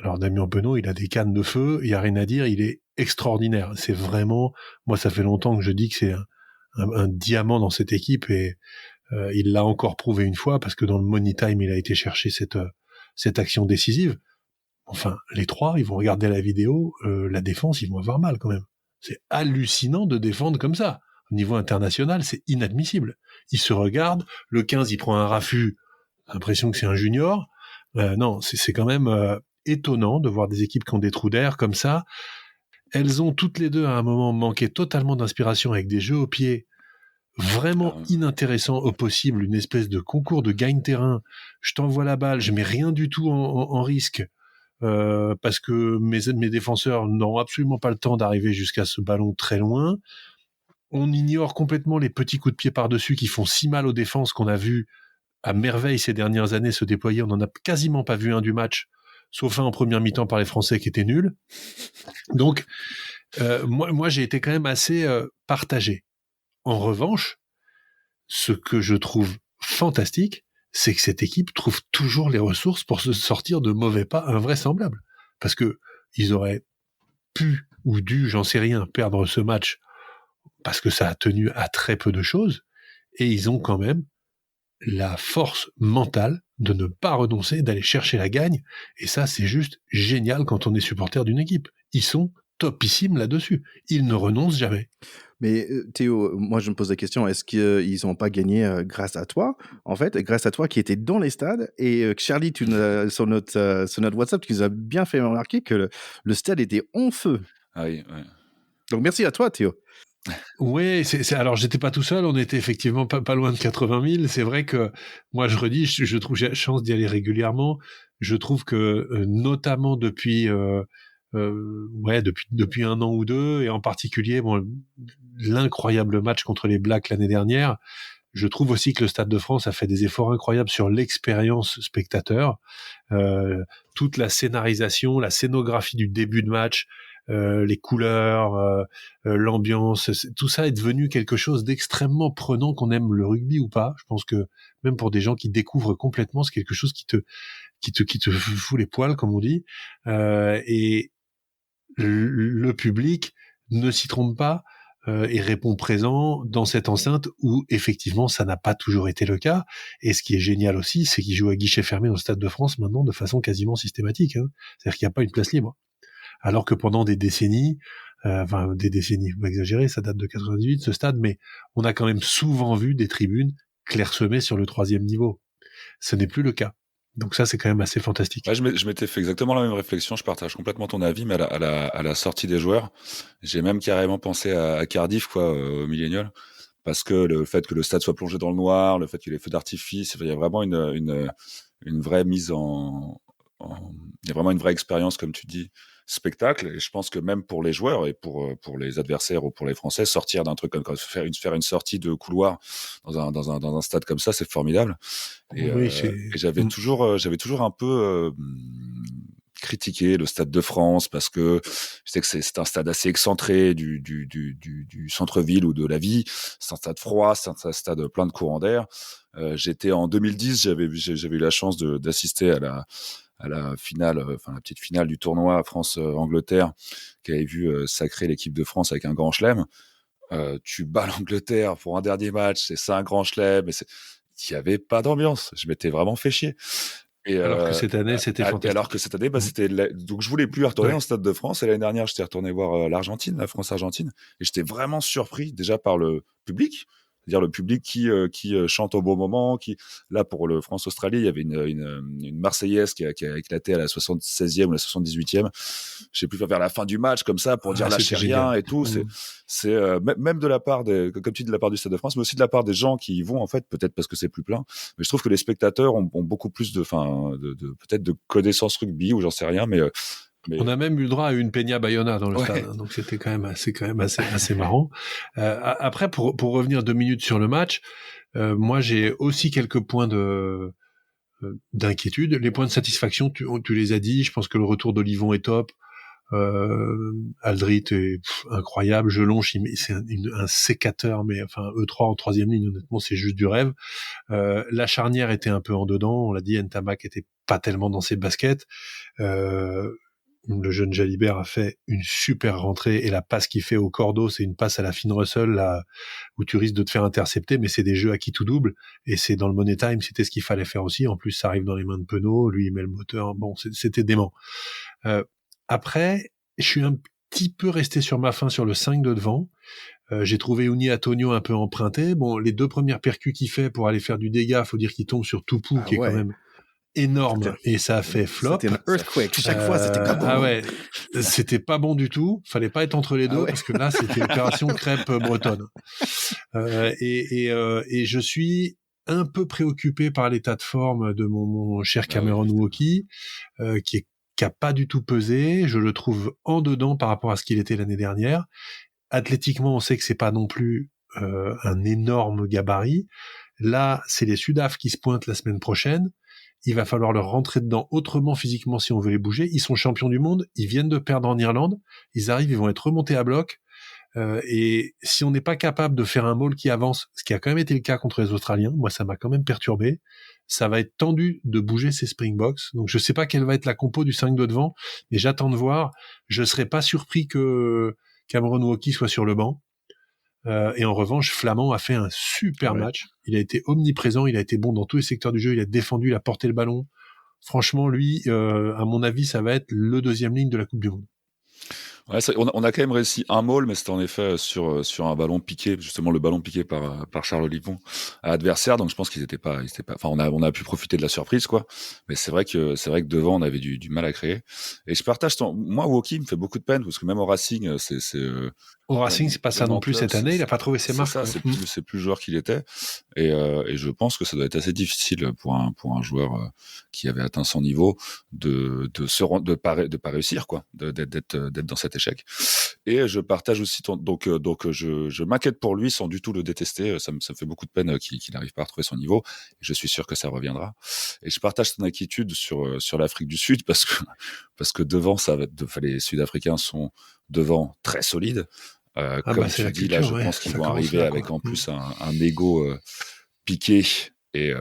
alors Damien Penaud, il a des cannes de feu, il y a rien à dire, il est extraordinaire. C'est vraiment, moi ça fait longtemps que je dis que c'est un diamant dans cette équipe, et il l'a encore prouvé une fois, parce que dans le Money Time, il a été chercher cette action décisive. Enfin, les 3, ils vont regarder la vidéo, la défense, ils vont avoir mal quand même. C'est hallucinant de défendre comme ça. Au niveau international, c'est inadmissible. Ils se regardent, le 15, il prend un raffut, l'impression que c'est un junior. Non, c'est quand même étonnant de voir des équipes qui ont des trous d'air comme ça. Elles ont toutes les deux à un moment manqué totalement d'inspiration avec des jeux au pied vraiment inintéressants au possible, une espèce de concours de gagne-terrain. Je t'envoie la balle, je mets rien du tout en risque. Parce que mes défenseurs n'ont absolument pas le temps d'arriver jusqu'à ce ballon très loin. On ignore complètement les petits coups de pied par-dessus qui font si mal aux défenses qu'on a vu à merveille ces dernières années se déployer. On n'en a quasiment pas vu un du match, sauf un en première mi-temps par les Français qui était nul. Donc, moi j'ai été quand même assez partagé. En revanche, ce que je trouve fantastique, c'est que cette équipe trouve toujours les ressources pour se sortir de mauvais pas invraisemblables. Parce que ils auraient pu ou dû, j'en sais rien, perdre ce match parce que ça a tenu à très peu de choses, et ils ont quand même la force mentale de ne pas renoncer, d'aller chercher la gagne, et ça c'est juste génial quand on est supporter d'une équipe. Ils sont topissimes là-dessus. Ils ne renoncent jamais. Mais Théo, moi je me pose la question, est-ce qu'ils n'ont pas gagné grâce à toi, en fait, grâce à toi qui étais dans les stades, et Charlie, sur notre WhatsApp, tu nous as bien fait remarquer que le stade était en feu. Ah oui, ouais. Donc merci à toi, Théo. Oui, alors j'étais pas tout seul, on était effectivement pas loin de 80 000. C'est vrai que moi je redis, je trouve j'ai la chance d'y aller régulièrement. Je trouve que notamment depuis un an ou deux, et en particulier l'incroyable match contre les Blacks l'année dernière, je trouve aussi que le Stade de France a fait des efforts incroyables sur l'expérience spectateur, toute la scénarisation, la scénographie du début de match, les couleurs, l'ambiance, tout ça est devenu quelque chose d'extrêmement prenant, qu'on aime le rugby ou pas. Je pense que même pour des gens qui découvrent complètement, c'est quelque chose qui te fout les poils, comme on dit. Et le public ne s'y trompe pas et répond présent dans cette enceinte où effectivement ça n'a pas toujours été le cas. Et ce qui est génial aussi, c'est qu'ils jouent à guichet fermé dans le Stade de France maintenant de façon quasiment systématique. C'est-à-dire qu'il n'y a pas une place libre. Alors que pendant des décennies, faut pas exagérer, ça date de 98 ce stade, mais on a quand même souvent vu des tribunes clairsemées sur le 3e niveau. Ce n'est plus le cas. Donc ça, c'est quand même assez fantastique. Ouais, je m'étais fait exactement la même réflexion. Je partage complètement ton avis, mais à la sortie des joueurs, j'ai même carrément pensé à Cardiff, au Millennial, parce que le fait que le stade soit plongé dans le noir, le fait qu'il y ait les feux d'artifice, il y a vraiment une vraie mise il y a vraiment une vraie expérience, comme tu dis, spectacle. Et je pense que même pour les joueurs et pour les adversaires ou pour les Français, sortir d'un truc comme faire une sortie de couloir dans un stade comme ça, c'est formidable. Et, oui, et j'avais toujours un peu critiqué le Stade de France parce que je sais que c'est un stade assez excentré du centre-ville ou de la vie. C'est un stade froid, c'est un stade plein de courants d'air. J'étais en 2010, j'avais eu la chance d'assister à la finale, la petite finale du tournoi France-Angleterre, qui avait vu sacrer l'équipe de France avec un grand chelem. Tu bats l'Angleterre pour un dernier match, c'est un grand chelem, mais il n'y avait pas d'ambiance. Je m'étais vraiment fait chier. Alors que cette année, c'était fantastique. Alors que cette année, donc je voulais plus retourner en Stade de France. Et l'année dernière, j'étais retourné voir l'Argentine, la France-Argentine, et j'étais vraiment surpris déjà par le public. C'est-à-dire le public qui chante au bon moment, là pour le France-Australie, il y avait une Marseillaise qui a éclaté à la 76e ou la 78e. Je sais plus, vers la fin du match, comme ça, pour dire lâchez rien et tout. C'est même de la part comme tu dis, de la part du Stade de France, mais aussi de la part des gens qui y vont, en fait, peut-être parce que c'est plus plein. Mais je trouve que les spectateurs ont beaucoup plus peut-être de connaissances rugby, ou j'en sais rien, mais on a même eu le droit à une Peña Bayona dans le stade, donc c'était quand même assez marrant. Après, pour revenir 2 minutes sur le match, moi j'ai aussi quelques points d'inquiétude. Les points de satisfaction, tu les as dit. Je pense que le retour d'Olivon est top. Aldrit est incroyable. Jelonche, c'est un sécateur, mais E3 en 3e ligne, honnêtement, c'est juste du rêve. La charnière était un peu en dedans. On l'a dit, Ntamak était pas tellement dans ses baskets. Le jeune Jalibert a fait une super rentrée, et la passe qu'il fait au cordeau, c'est une passe à la Finn Russell, là, où tu risques de te faire intercepter, mais c'est des jeux à qui tout double, et c'est dans le money time, c'était ce qu'il fallait faire aussi. En plus, ça arrive dans les mains de Penaud, lui il met le moteur, bon, c'était dément. Après, je suis un petit peu resté sur ma faim sur le 5 de devant. J'ai trouvé Uni Antonio un peu emprunté. Bon, les 2 premières percus qu'il fait pour aller faire du dégât, faut dire qu'il tombe sur Toupou, qui est quand même énorme, et ça a fait flop. C'était un earthquake. Chaque fois, c'était pas bon. Ah ouais, c'était pas bon du tout. Fallait pas être entre les deux, parce que là, c'était opération crêpe bretonne. Et je suis un peu préoccupé par l'état de forme de mon cher Cameron Wauquiez, qui a pas du tout pesé. Je le trouve en dedans par rapport à ce qu'il était l'année dernière. Athlétiquement, on sait que c'est pas non plus un énorme gabarit. Là, c'est les Sudaf qui se pointent la semaine prochaine. Il va falloir leur rentrer dedans autrement physiquement si on veut les bouger. Ils sont champions du monde. Ils viennent de perdre en Irlande. Ils arrivent, ils vont être remontés à bloc. Et si on n'est pas capable de faire un maul qui avance, ce qui a quand même été le cas contre les Australiens, moi ça m'a quand même perturbé, ça va être tendu de bouger ces Springboks. Donc je sais pas quelle va être la compo du 5 de devant, mais j'attends de voir. Je serais pas surpris que Cameron Wauquiez soit sur le banc. Et en revanche, Flamand a fait un super match. Il a été omniprésent, il a été bon dans tous les secteurs du jeu, il a défendu, il a porté le ballon. Franchement, lui, à mon avis, ça va être le 2e ligne de la Coupe du Monde. Ouais, on a quand même réussi un maul, mais c'était en effet sur un ballon piqué, justement le ballon piqué par Charles Olivon à l'adversaire. Donc je pense qu'ils étaient pas. Enfin, on a pu profiter de la surprise, quoi. Mais c'est vrai que devant on avait du mal à créer. Et je partage moi, Wauquiez me fait beaucoup de peine parce que même au Racing, au Racing, c'est pas ça non plus cette année. Il a pas trouvé ses marques. C'est plus le joueur qu'il était. Et je pense que ça doit être assez difficile pour un joueur qui avait atteint son niveau de pas réussir, quoi, d'être dans cet échec. Et je partage aussi donc je m'inquiète pour lui sans du tout le détester. Ça me fait beaucoup de peine qu'il n'arrive pas à retrouver son niveau. Et je suis sûr que ça reviendra. Et je partage ton inquiétude sur l'Afrique du Sud parce que devant les Sud-Africains sont devant très solides. Comme tu dis, là, je pense qu'ils vont arriver avec en plus un ego piqué et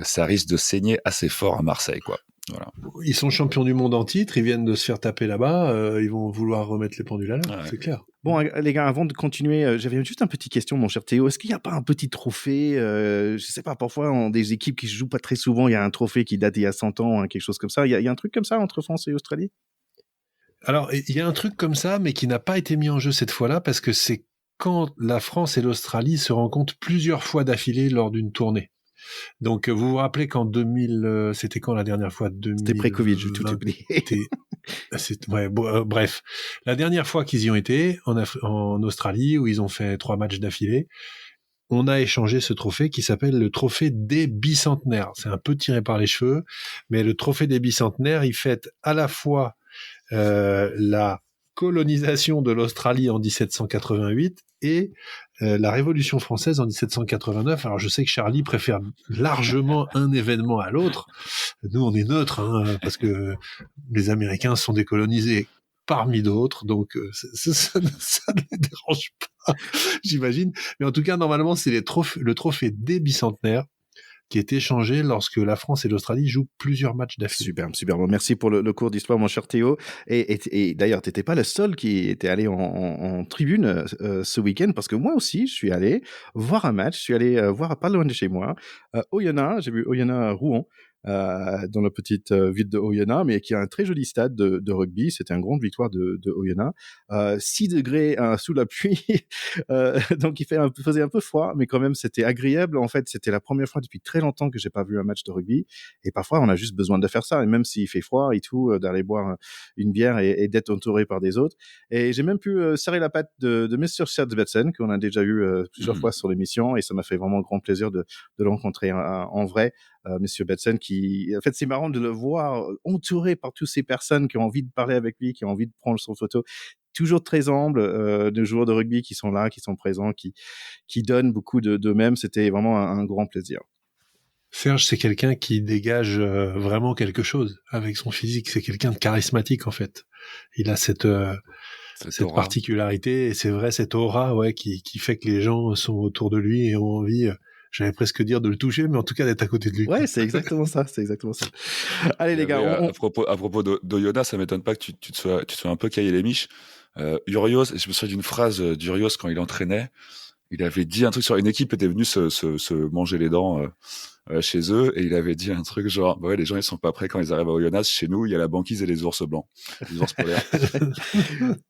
ça risque de saigner assez fort à Marseille, quoi. Voilà. Ils sont champions du monde en titre, ils viennent de se faire taper là-bas, ils vont vouloir remettre les pendules à l'heure, c'est clair. Bon, les gars, avant de continuer, j'avais juste une petite question, mon cher Théo. Est-ce qu'il n'y a pas un petit trophée, je sais pas, parfois, des équipes qui se jouent pas très souvent, il y a un trophée qui date d'il y a 100 ans, hein, quelque chose comme ça. Il y a un truc comme ça entre France et Australie? Alors, il y a un truc comme ça, mais qui n'a pas été mis en jeu cette fois-là, parce que c'est quand la France et l'Australie se rencontrent plusieurs fois d'affilée lors d'une tournée. Donc, vous vous rappelez qu'en 2000, c'était quand la dernière fois? C'était pré-Covid, j'ai tout oublié. Bref. La dernière fois qu'ils y ont été, en Australie, où ils ont fait 3 matchs d'affilée, on a échangé ce trophée qui s'appelle le trophée des bicentenaires. C'est un peu tiré par les cheveux, mais le trophée des bicentenaires, il fête à la fois la colonisation de l'Australie en 1788 et la Révolution française en 1789. Alors je sais que Charlie préfère largement un événement à l'autre. Nous on est neutre, hein, parce que les Américains sont décolonisés parmi d'autres, donc ça ne les dérange pas, j'imagine. Mais en tout cas, normalement, c'est le trophée des bicentenaires qui est échangé lorsque la France et l'Australie jouent plusieurs matchs d'affilée. Super. Bon, merci pour le cours d'histoire, mon cher Théo. Et d'ailleurs, t'étais pas le seul qui était allé en tribune ce week-end, parce que moi aussi, je suis allé voir un match. Je suis allé voir pas loin de chez moi, Oyonnax. J'ai vu Oyonnax-Rouen. Dans la petite ville de Oyonnax, mais qui a un très joli stade de rugby. C'était une grande victoire de Oyonnax. 6 degrés sous la pluie, donc il faisait un peu froid, mais quand même c'était agréable. En fait, c'était la première fois depuis très longtemps que j'ai pas vu un match de rugby. Et parfois, on a juste besoin de faire ça. Et même s'il fait froid et tout, d'aller boire une bière et d'être entouré par des autres. Et j'ai même pu serrer la patte de Mr. Serge-Betsen, qu'on a déjà eu plusieurs fois sur l'émission, et ça m'a fait vraiment grand plaisir de le rencontrer en vrai. Monsieur Betsen, en fait, c'est marrant de le voir entouré par toutes ces personnes qui ont envie de parler avec lui, qui ont envie de prendre son photo. Toujours très humble, de joueurs de rugby qui sont là, qui sont présents, qui donnent beaucoup d'eux-mêmes. C'était vraiment un grand plaisir. Serge, c'est quelqu'un qui dégage vraiment quelque chose avec son physique. C'est quelqu'un de charismatique, en fait. Il a cette particularité, et c'est vrai, cette aura, qui fait que les gens sont autour de lui et ont envie, j'allais presque dire de le toucher, mais en tout cas d'être à côté de lui. Ouais, c'est exactement ça. Allez, les gars. À propos d'Oyonnax, ça m'étonne pas que tu te sois un peu caillé les miches. Urios, je me souviens d'une phrase d'Urios quand il entraînait. Il avait dit un truc sur une équipe était venue se manger les dents chez eux, et il avait dit un truc genre, bah ouais, les gens ils sont pas prêts quand ils arrivent à Oyonnax. Chez nous, il y a la banquise et les ours blancs, les ours polaires.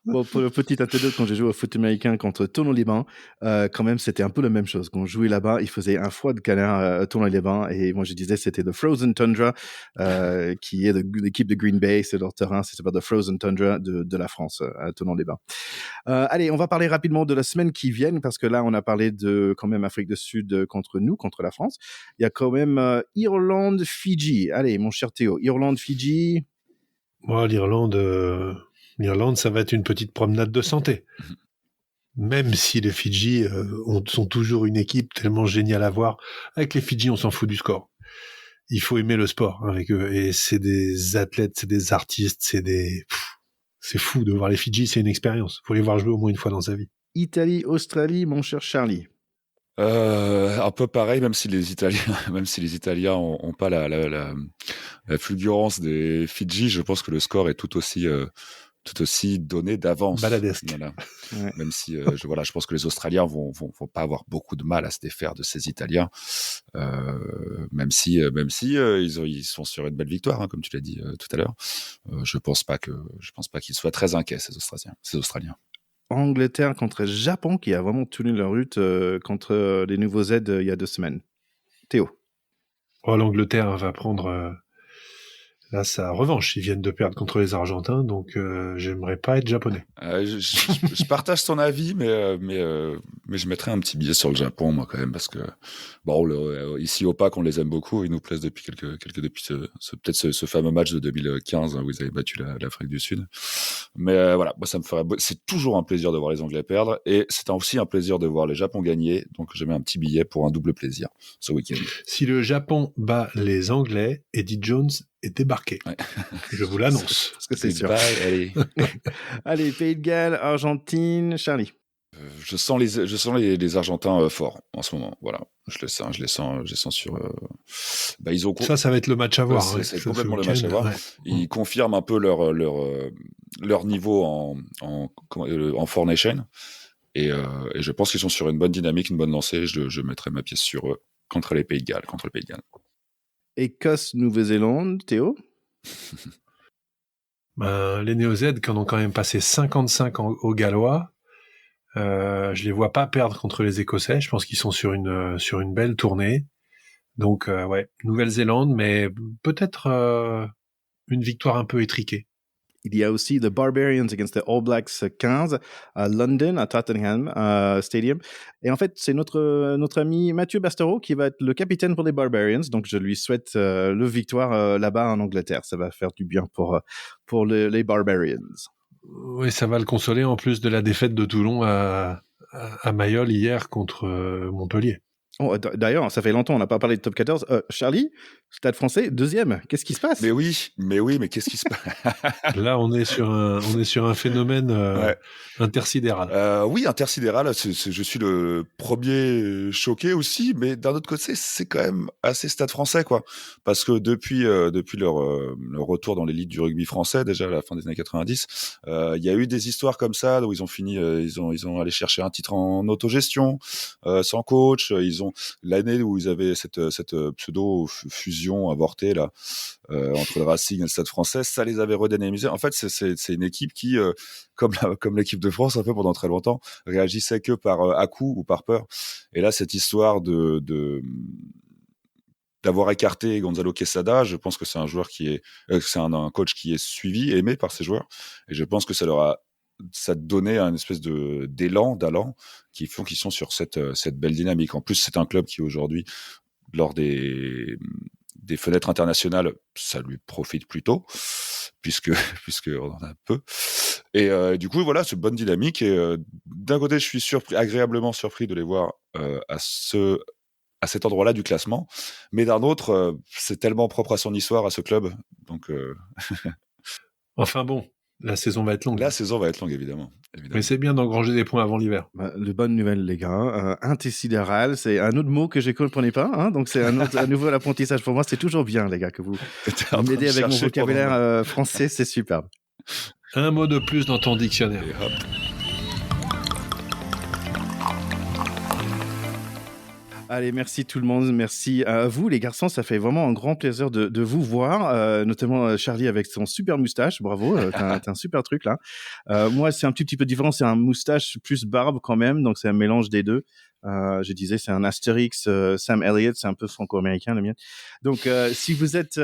Bon, pour le petit anecdote, quand j'ai joué au foot américain contre Toulon-les-Bains, quand même, c'était un peu la même chose. Quand on jouait là-bas, il faisait un froid de canard à Toulon-les-Bains, et moi je disais c'était the Frozen Tundra, qui est l'équipe de Green Bay, c'est leur terrain, c'est pas the Frozen Tundra de la France à Toulon-les-Bains. Allez, on va parler rapidement de la semaine qui vient, parce que là, on a parlé de quand même Afrique du Sud contre nous, contre la France. Il y a quand même Irlande-Fidji. Allez, mon cher Théo, Irlande-Fidji. Moi, l'Irlande, ça va être une petite promenade de santé. Même si les Fidji sont toujours une équipe tellement géniale à voir. Avec les Fidji, on s'en fout du score. Il faut aimer le sport avec eux. Et c'est des athlètes, c'est des artistes, c'est fou de voir les Fidji, c'est une expérience. Il faut les voir jouer au moins une fois dans sa vie. Italie-Australie, mon cher Charlie. Un peu pareil, même si les Italiens ont pas la fulgurance des Fidji, je pense que le score est tout aussi donné d'avance. Baladesque. Voilà. Ouais. Même si je pense que les Australiens vont pas avoir beaucoup de mal à se défaire de ces Italiens, même si ils sont sur une belle victoire, hein, comme tu l'as dit tout à l'heure. Je pense pas qu'ils soient très inquiets, ces Australiens. Angleterre contre Japon, qui a vraiment tenu leur route contre les nouveaux Z il y a 2 semaines. Théo. Oh, l'Angleterre va prendre là sa revanche. Ils viennent de perdre contre les Argentins, donc j'aimerais pas être japonais. Je partage ton avis, mais je mettrais un petit billet sur le Japon, moi, quand même, parce que ici au PAC, on les aime beaucoup. Ils nous plaisent depuis depuis ce fameux match de 2015 hein, où ils avaient battu l'Afrique du Sud. Mais voilà, moi, c'est toujours un plaisir de voir les Anglais perdre, et c'est aussi un plaisir de voir les Japon gagner. Donc, je mets un petit billet pour un double plaisir ce week-end. Si le Japon bat les Anglais, Eddie Jones est débarqué. Ouais. Je vous l'annonce. Parce que c'est sûr. Allez. Allez, Pays de Galles, Argentine, Charlie. Je sens les Argentins forts en ce moment. Voilà, je les sens sur. Ils ont. Ça va être le match à voir. C'est complètement le match à voir. Ouais. Ils confirment un peu leur niveau en Four Nations, et je pense qu'ils sont sur une bonne dynamique, une bonne lancée. Je mettrai ma pièce sur eux contre le Pays de Galles. Écosse, Nouvelle-Zélande, Théo. Les Néo-Z qui en ont quand même passé 55 aux Gallois. Je les vois pas perdre contre les Écossais. Je pense qu'ils sont sur une belle tournée. Donc Nouvelle-Zélande, mais peut-être une victoire un peu étriquée. Il y a aussi the Barbarians against the All Blacks 15 à London, à Tottenham Stadium. Et en fait, c'est notre ami Mathieu Bastareaud qui va être le capitaine pour les Barbarians. Donc, je lui souhaite le victoire là-bas en Angleterre. Ça va faire du bien pour les Barbarians. Oui, ça va le consoler en plus de la défaite de Toulon à Mayol hier contre Montpellier. Oh, d'ailleurs, ça fait longtemps, on n'a pas parlé de top 14. Charlie, Stade Français, 2e. Qu'est-ce qui se passe ? Mais oui, mais qu'est-ce qui se passe ? Là, on est sur un phénomène intersidéral. Oui, intersidéral. Je suis le premier choqué aussi, mais d'un autre côté, c'est quand même assez Stade Français, quoi. Parce que depuis leur retour dans l'élite du rugby français, déjà à la fin des années 90, il y a eu des histoires comme ça où ils ont fini, ils ont allé chercher un titre en autogestion, sans coach. Ils ont l'année où ils avaient cette pseudo fusion avortée là entre le Racing et le Stade Français, ça les avait redynamisés. En fait, c'est une équipe qui, comme l'équipe de France, un peu pendant très longtemps, réagissait que par à-coup ou par peur. Et là, cette histoire d'avoir écarté Gonzalo Quesada, je pense que c'est un joueur c'est un coach qui est suivi, aimé par ses joueurs, et je pense que ça donnait un espèce d'allant qui font qu'ils sont sur cette belle dynamique. En plus, c'est un club qui aujourd'hui, lors des fenêtres internationales, ça lui profite plutôt, puisque on en a peu. Et du coup, voilà, c'est une bonne dynamique. Et d'un côté, je suis agréablement surpris de les voir à cet endroit-là du classement, mais d'un autre, c'est tellement propre à son histoire, à ce club. Donc, enfin bon. La saison va être longue. La saison va être longue, évidemment. Mais c'est bien d'engranger des points avant l'hiver. De bonnes nouvelles, les gars. Intersidéral, c'est un autre mot que je ne comprenais pas. Hein, donc, c'est un nouveau apprentissage pour moi. C'est toujours bien, les gars, que vous m'aidez avec mon vocabulaire français. C'est superbe. Un mot de plus dans ton dictionnaire. Allez, merci tout le monde, merci à vous les garçons, ça fait vraiment un grand plaisir de vous voir, notamment Charlie avec son super moustache, bravo, t'as un super truc là. Moi c'est un petit peu différent, c'est un moustache plus barbe quand même, donc c'est un mélange des deux. Je disais c'est un Astérix, Sam Elliott, c'est un peu franco-américain le mien. Donc si vous êtes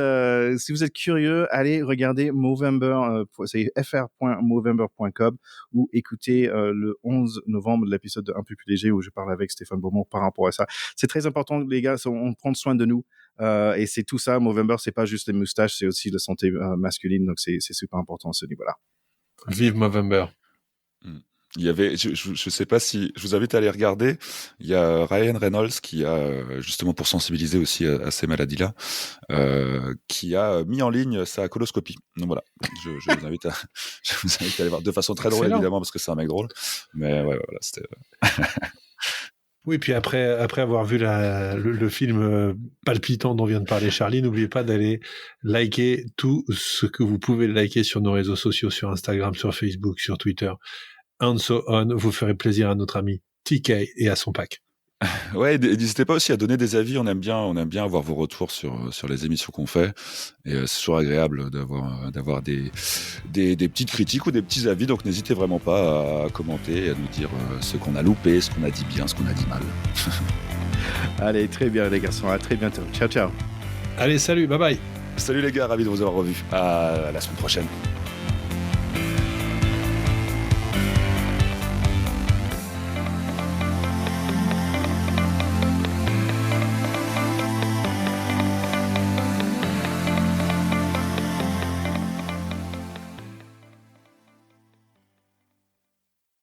curieux, allez regarder Movember, c'est fr.movember.com ou écoutez le 11 novembre l'épisode un peu plus léger où je parle avec Stéphane Beaumont par rapport à ça. C'est très important les gars, on prend soin de nous et c'est tout ça. Movember c'est pas juste les moustaches, c'est aussi la santé masculine, donc c'est super important à ce niveau-là. Vive Movember. Il y avait, je sais pas si, je vous invite à aller regarder. Il y a Ryan Reynolds qui a, justement pour sensibiliser aussi à ces maladies-là, qui a mis en ligne sa coloscopie. Donc voilà, je vous invite à aller voir de façon très drôle. Excellent. Évidemment parce que c'est un mec drôle. Mais ouais, voilà, c'était. Oui, puis après avoir vu le film palpitant dont vient de parler Charlie, n'oubliez pas d'aller liker tout ce que vous pouvez liker sur nos réseaux sociaux, sur Instagram, sur Facebook, sur Twitter. And so on, vous ferez plaisir à notre ami TK et à son pack. Ouais, n'hésitez pas aussi à donner des avis. On aime bien avoir vos retours sur les émissions qu'on fait. Et c'est toujours agréable d'avoir des petites critiques ou des petits avis. Donc n'hésitez vraiment pas à commenter, à nous dire ce qu'on a loupé, ce qu'on a dit bien, ce qu'on a dit mal. Allez, très bien les garçons, à très bientôt. Ciao, ciao. Allez, salut, bye bye. Salut les gars, ravi de vous avoir revus. À la semaine prochaine.